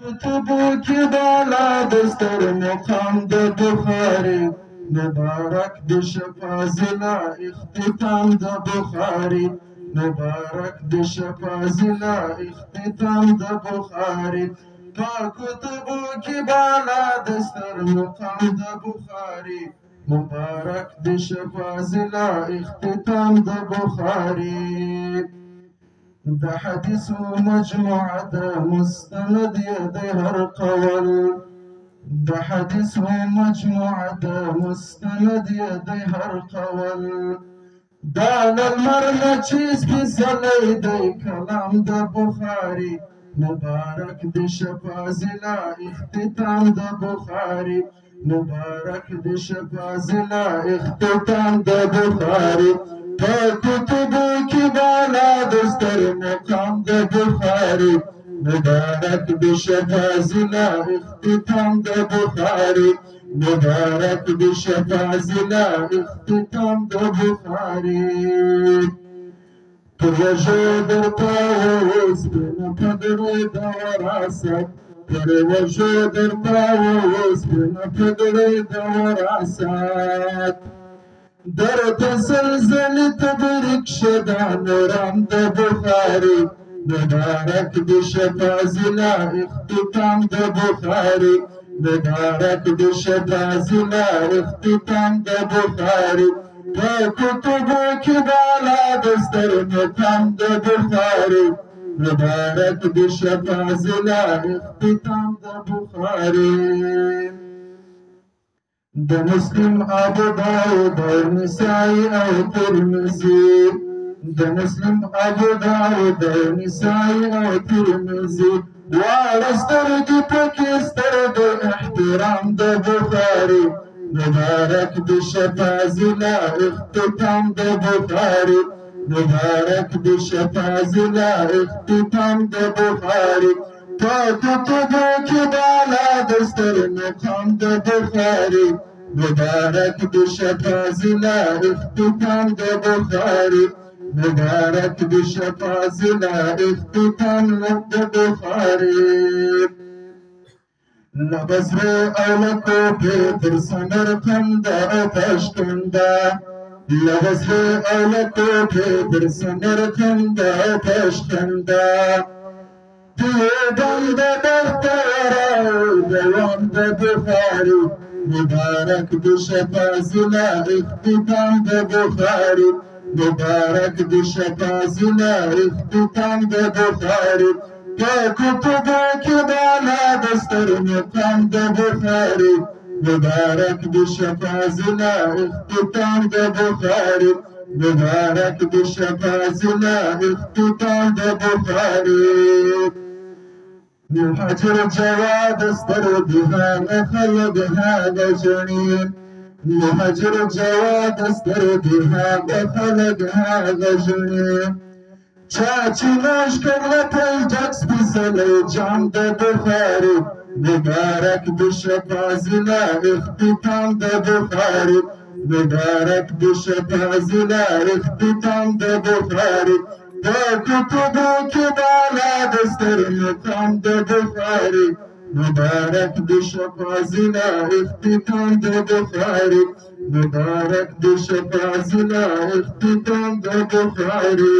کتبو کی بالا دستر مقام د بخاری مبارک د شفازلا اختتام د بخاری مبارک د شفازلا اختتام د بخاری پا کتبو کی بالا دستر مقام د بخاری مبارک د شفازلا اختتام د بخاری د حدیثو مجموعه د مستند د هر قول د حدیثو مجموعه د مستند د هر قول دا لمر نه چې سپېڅلی دی کلام د بخاري مبارک د شفازلا اختتام د بخاري مبارک د شفازلا اختتام د بخاري په کتبو کې بالا دستر مقام د بخاري مبارک د شفازلا اختتام د بخاري مبارک د شفازلا اختتام د بخاري پروژه درته وسپنه پګړۍ د وراثت پروژه درته وسپنه پګړۍ د وراثت درد زلزل تبریک شدا نوران د بخاري مبارک د شفازلا اختتام د بخاري مبارک د شفازلا اختتام د بخاري په کتبو کې بالا دستر مقام د بخاري مبارک د شفازلا اختتام د بخاري د مسلم ابو داود او نسائی او ترمذی د مسلم ابو داود او نسائی او ترمذی واړه سترګې پکې ستر د احترام د بخاري مبارک د شفازلا اختتام د بخاري مبارک د شفازلا اختتام د بخاري په کتبو کې بالا دستر مقام د بخاري مبارک د شفازلا اختتام د بخاري مبارک د شفازلا اختتام د بخاري لبزر او لکوپی تر سمرقند او پشکنده لبزر او لکوپی تر سمرقند او پشکنده دیوبند بختیار دوام د بخاري مبارک د شفازلا اختتام د بخاري مبارک د شفازلا اختتام د بخاري په کتبو کې بالا دستر مقام د بخاري مبارک د شفازلا اختتام د بخاري مبارک د شفازلا اختتام د بخاري مهاجر جواد ستر دهان خلق هذا جنين مهاجر جواد ستر دهان خلق هذا جنين چاچی لشکر لپل جکس بزلی جان د بخاري مبارک د شفازلا اختتام د بخاري مبارک د شفازلا اختتام د بخاري په کتبو کې بالا دستر مقام د بخاري مبارک د شفازلا اختتام د بخاري مبارک د شفازلا اختتام د بخاري